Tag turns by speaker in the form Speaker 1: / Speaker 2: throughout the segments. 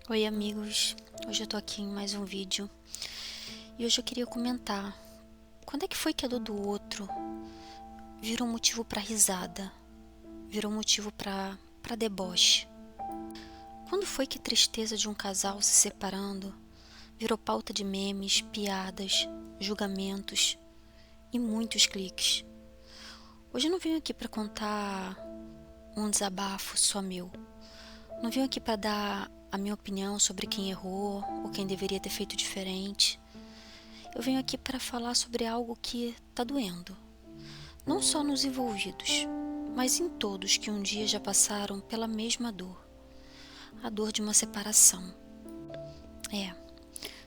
Speaker 1: Oi amigos, hoje eu tô aqui em mais um vídeo e hoje eu queria comentar quando é que foi que a dor do outro virou motivo pra risada, virou motivo pra deboche? Quando foi que a tristeza de um casal se separando virou pauta de memes, piadas, julgamentos e muitos cliques? Hoje eu não venho aqui pra contar um desabafo só meu, não venho aqui pra dar a minha opinião sobre quem errou ou quem deveria ter feito diferente. Eu venho aqui para falar sobre algo que está doendo, não só nos envolvidos, mas em todos que um dia já passaram pela mesma dor, a dor de uma separação.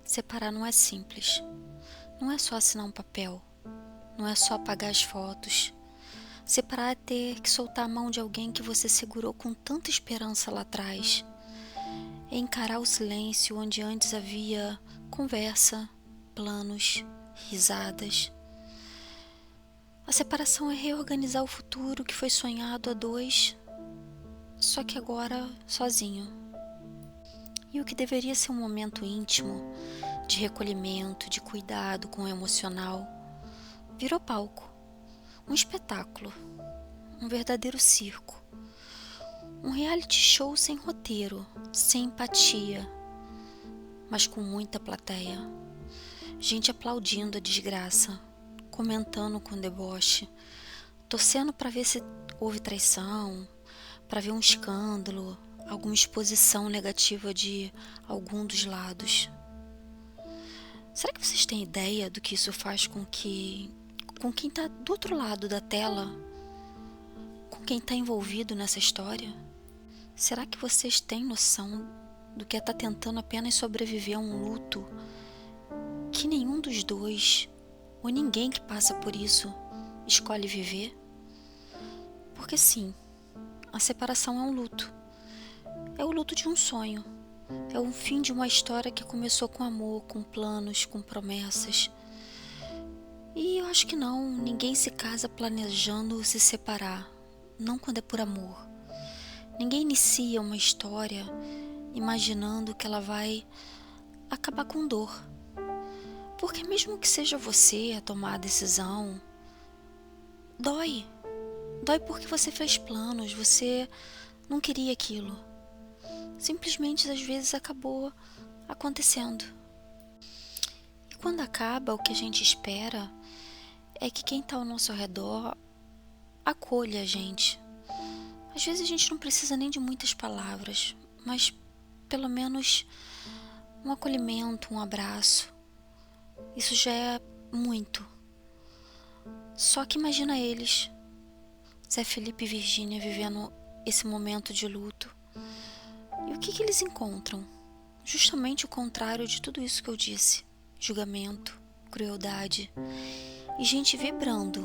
Speaker 1: Separar não é simples, não é só assinar um papel, não é só apagar as fotos. Separar é ter que soltar a mão de alguém que você segurou com tanta esperança lá atrás. É encarar o silêncio onde antes havia conversa, planos, risadas. A separação é reorganizar o futuro que foi sonhado a dois, só que agora sozinho. E o que deveria ser um momento íntimo, de recolhimento, de cuidado com o emocional, virou palco, um espetáculo, um verdadeiro circo. Um reality show sem roteiro, sem empatia, mas com muita plateia. Gente aplaudindo a desgraça, comentando com deboche, torcendo para ver se houve traição, para ver um escândalo, alguma exposição negativa de algum dos lados. Será que vocês têm ideia do que isso faz com quem está do outro lado da tela, com quem está envolvido nessa história? Será que vocês têm noção do que é estar tentando apenas sobreviver a um luto que nenhum dos dois, ou ninguém que passa por isso, escolhe viver? Porque sim, a separação é um luto. É o luto de um sonho. É o fim de uma história que começou com amor, com planos, com promessas. E eu acho que não, ninguém se casa planejando se separar, não quando é por amor. Ninguém inicia uma história imaginando que ela vai acabar com dor. Porque mesmo que seja você a tomar a decisão, dói. Dói porque você fez planos, você não queria aquilo. Simplesmente às vezes acabou acontecendo. E quando acaba, o que a gente espera é que quem está ao nosso redor acolha a gente. Às vezes a gente não precisa nem de muitas palavras, mas pelo menos um acolhimento, um abraço. Isso já é muito. Só que imagina eles, Zé Felipe e Virgínia, vivendo esse momento de luto. E o que eles encontram? Justamente o contrário de tudo isso que eu disse. Julgamento, crueldade e gente vibrando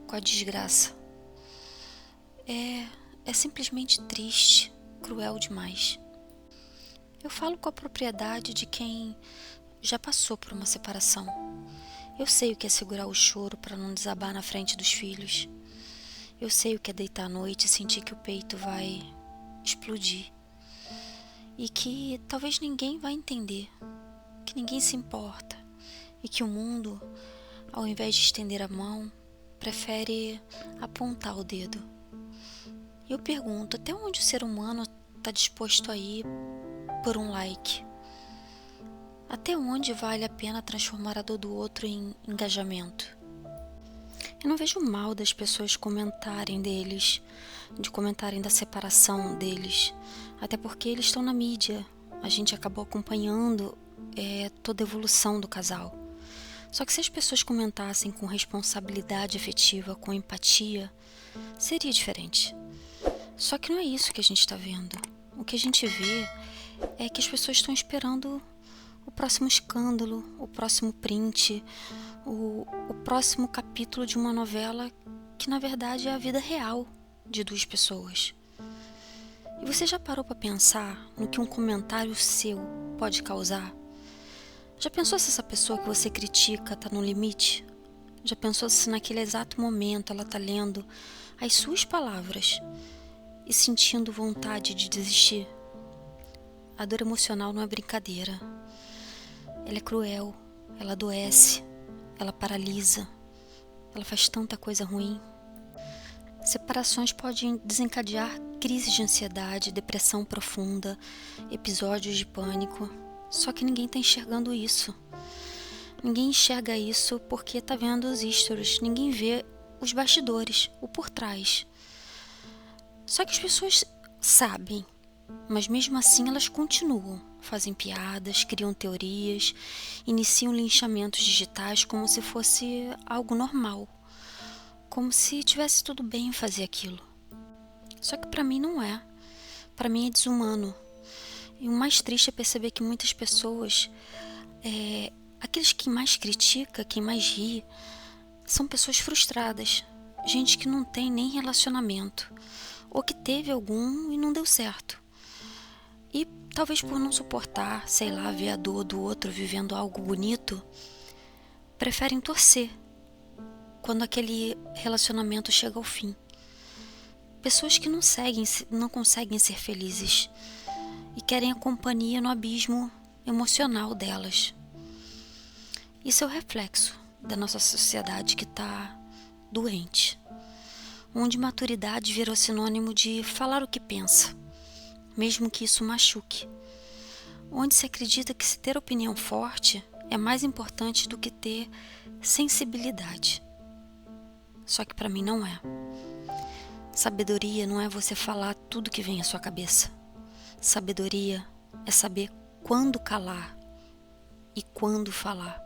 Speaker 1: com a desgraça. É simplesmente triste, cruel demais. Eu falo com a propriedade de quem já passou por uma separação. Eu sei o que é segurar o choro para não desabar na frente dos filhos. Eu sei o que é deitar à noite e sentir que o peito vai explodir. E que talvez ninguém vai entender, que ninguém se importa. E que o mundo, ao invés de estender a mão, prefere apontar o dedo. E eu pergunto, até onde o ser humano está disposto a ir por um like? Até onde vale a pena transformar a dor do outro em engajamento? Eu não vejo mal das pessoas comentarem deles, de comentarem da separação deles, até porque eles estão na mídia. A gente acabou acompanhando toda a evolução do casal. Só que se as pessoas comentassem com responsabilidade afetiva, com empatia, seria diferente. Só que não é isso que a gente está vendo. O que a gente vê é que as pessoas estão esperando o próximo escândalo, o próximo print, o próximo capítulo de uma novela que na verdade é a vida real de duas pessoas. E você já parou para pensar no que um comentário seu pode causar? Já pensou se essa pessoa que você critica está no limite? Já pensou se naquele exato momento ela está lendo as suas palavras e sentindo vontade de desistir? a dor emocional não é brincadeira. Ela é cruel, ela adoece, ela paralisa, ela faz tanta coisa ruim. Separações podem desencadear crises de ansiedade, depressão profunda, episódios de pânico. Só que ninguém está enxergando isso. Ninguém enxerga isso porque está vendo os stories. Ninguém vê os bastidores, o por trás. Só que as pessoas sabem, mas mesmo assim elas continuam. Fazem piadas, criam teorias, iniciam linchamentos digitais como se fosse algo normal. Como se tivesse tudo bem fazer aquilo. Só que para mim não é. Para mim é desumano. E o mais triste é perceber que muitas pessoas, aqueles que mais critica, quem mais ri, são pessoas frustradas. Gente que não tem nem relacionamento. Ou que teve algum e não deu certo. E talvez por não suportar, sei lá, ver a dor do outro vivendo algo bonito, preferem torcer quando aquele relacionamento chega ao fim. Pessoas que não conseguem ser felizes e querem a companhia no abismo emocional delas. Isso é o reflexo da nossa sociedade que está doente, onde maturidade virou sinônimo de falar o que pensa, mesmo que isso machuque, onde se acredita que se ter opinião forte é mais importante do que ter sensibilidade. Só que para mim não é. Sabedoria não é você falar tudo que vem à sua cabeça. Sabedoria é saber quando calar e quando falar.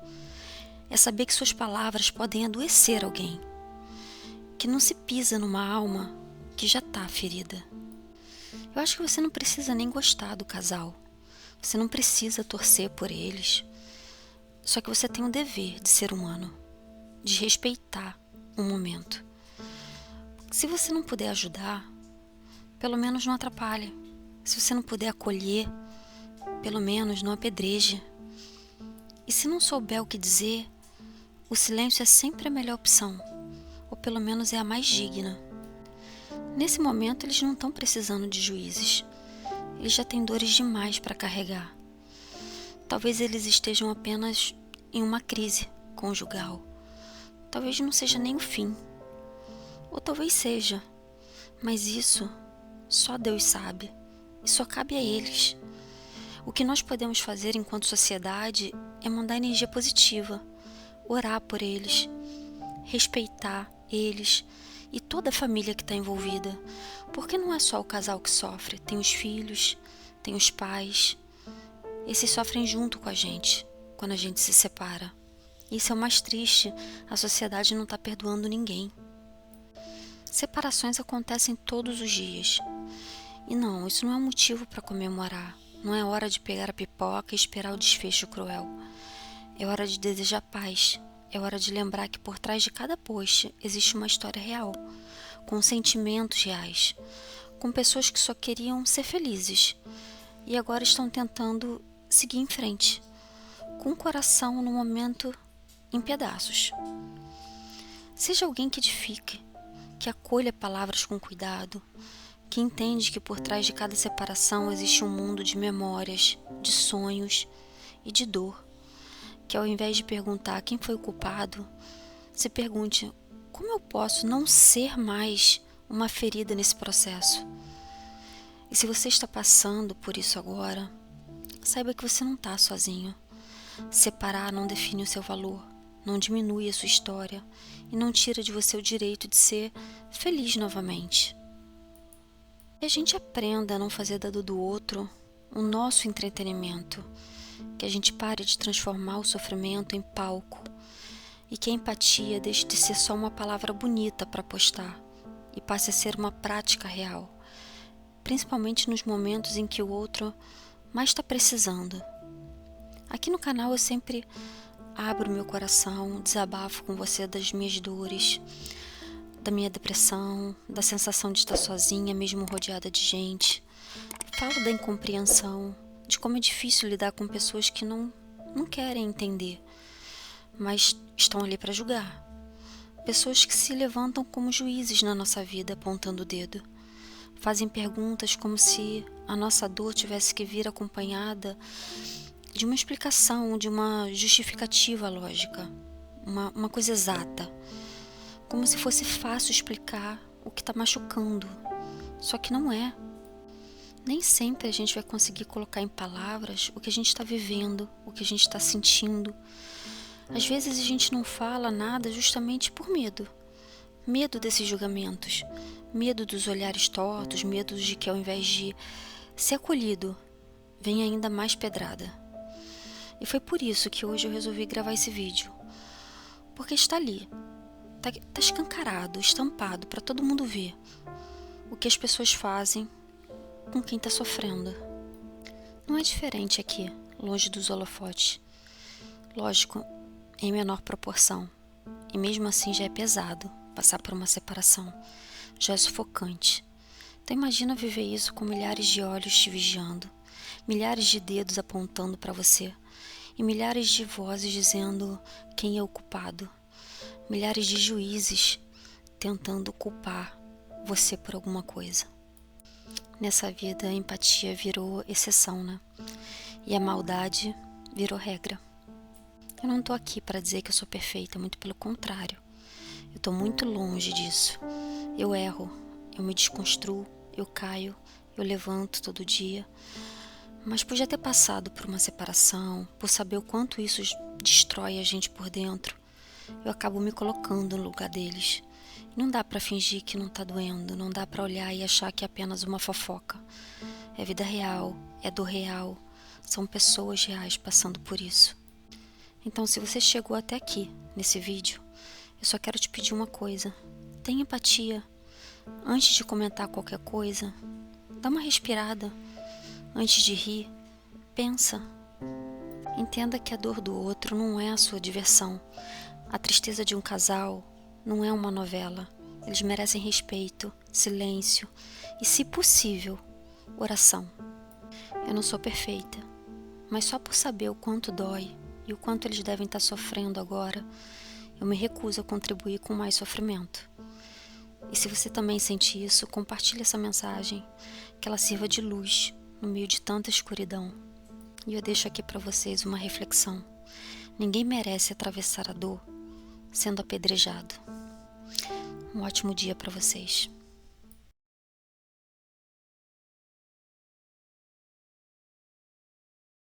Speaker 1: É saber que suas palavras podem adoecer alguém, que não se pisa numa alma que já está ferida. Eu acho que você não precisa nem gostar do casal. Você não precisa torcer por eles. Só que você tem o dever de ser humano, de respeitar um momento. Se você não puder ajudar, pelo menos não atrapalhe. Se você não puder acolher, pelo menos não apedreje. E se não souber o que dizer, o silêncio é sempre a melhor opção, ou pelo menos é a mais digna. Nesse momento eles não estão precisando de juízes. Eles já têm dores demais para carregar. Talvez eles estejam apenas em uma crise conjugal. Talvez não seja nem o fim. Ou talvez seja. Mas isso só Deus sabe. E só cabe a eles. O que nós podemos fazer enquanto sociedade é mandar energia positiva. Orar por eles. Respeitar eles. E toda a família que está envolvida. Porque não é só o casal que sofre. Tem os filhos, tem os pais. Esses sofrem junto com a gente, quando a gente se separa. Isso é o mais triste, a sociedade não está perdoando ninguém. Separações acontecem todos os dias. E não, isso não é um motivo para comemorar. Não é hora de pegar a pipoca e esperar o desfecho cruel. É hora de desejar paz. É hora de lembrar que por trás de cada post existe uma história real, com sentimentos reais, com pessoas que só queriam ser felizes e agora estão tentando seguir em frente, com o coração no momento em pedaços. Seja alguém que edifique, que acolha palavras com cuidado, que entende que por trás de cada separação existe um mundo de memórias, de sonhos e de dor. Que ao invés de perguntar quem foi o culpado, se pergunte como eu posso não ser mais uma ferida nesse processo. E se você está passando por isso agora, saiba que você não está sozinho. Separar não define o seu valor, não diminui a sua história e não tira de você o direito de ser feliz novamente. Que a gente aprenda a não fazer da dor do outro o nosso entretenimento. Que a gente pare de transformar o sofrimento em palco e que a empatia deixe de ser só uma palavra bonita para postar e passe a ser uma prática real, principalmente nos momentos em que o outro mais está precisando. Aqui no canal eu sempre abro meu coração, desabafo com você das minhas dores, da minha depressão, da sensação de estar sozinha, mesmo rodeada de gente. Falo da incompreensão, de como é difícil lidar com pessoas que não querem entender, mas estão ali para julgar. Pessoas que se levantam como juízes na nossa vida, apontando o dedo. fazem perguntas como se a nossa dor tivesse que vir acompanhada de uma explicação, de uma justificativa lógica, uma coisa exata, como se fosse fácil explicar o que está machucando, só que não é. Nem sempre a gente vai conseguir colocar em palavras o que a gente está vivendo, o que a gente está sentindo. Às vezes a gente não fala nada justamente por medo. Medo desses julgamentos, medo dos olhares tortos, medo de que ao invés de ser acolhido, venha ainda mais pedrada. E foi por isso que hoje eu resolvi gravar esse vídeo. Porque está ali, está escancarado, estampado para todo mundo ver o que as pessoas fazem com quem está sofrendo. Não é diferente aqui, longe dos holofotes. Lógico, em menor proporção. E mesmo assim já é pesado passar por uma separação. Já é sufocante. Então imagina viver isso com milhares de olhos te vigiando, milhares de dedos apontando para você e milhares de vozes dizendo quem é o culpado. Milhares de juízes tentando culpar você por alguma coisa. Nessa vida, a empatia virou exceção, né? E a maldade virou regra. Eu não tô aqui para dizer que eu sou perfeita, muito pelo contrário. Eu tô muito longe disso. Eu erro, eu me desconstruo, eu caio, eu levanto todo dia. Mas por já ter passado por uma separação, por saber o quanto isso destrói a gente por dentro, eu acabo me colocando no lugar deles. Não dá pra fingir que não tá doendo, não dá pra olhar e achar que é apenas uma fofoca. É vida real, é dor real, são pessoas reais passando por isso. Então, se você chegou até aqui, nesse vídeo, eu só quero te pedir uma coisa. Tenha empatia. Antes de comentar qualquer coisa, dá uma respirada. Antes de rir, pensa. Entenda que a dor do outro não é a sua diversão. A tristeza de um casal não é uma novela. Eles merecem respeito, silêncio e, se possível, oração. Eu não sou perfeita, mas só por saber o quanto dói e o quanto eles devem estar sofrendo agora, eu me recuso a contribuir com mais sofrimento. E se você também sente isso, compartilhe essa mensagem, que ela sirva de luz no meio de tanta escuridão. E eu deixo aqui para vocês uma reflexão. Ninguém merece atravessar a dor sendo apedrejado. Um ótimo dia para vocês.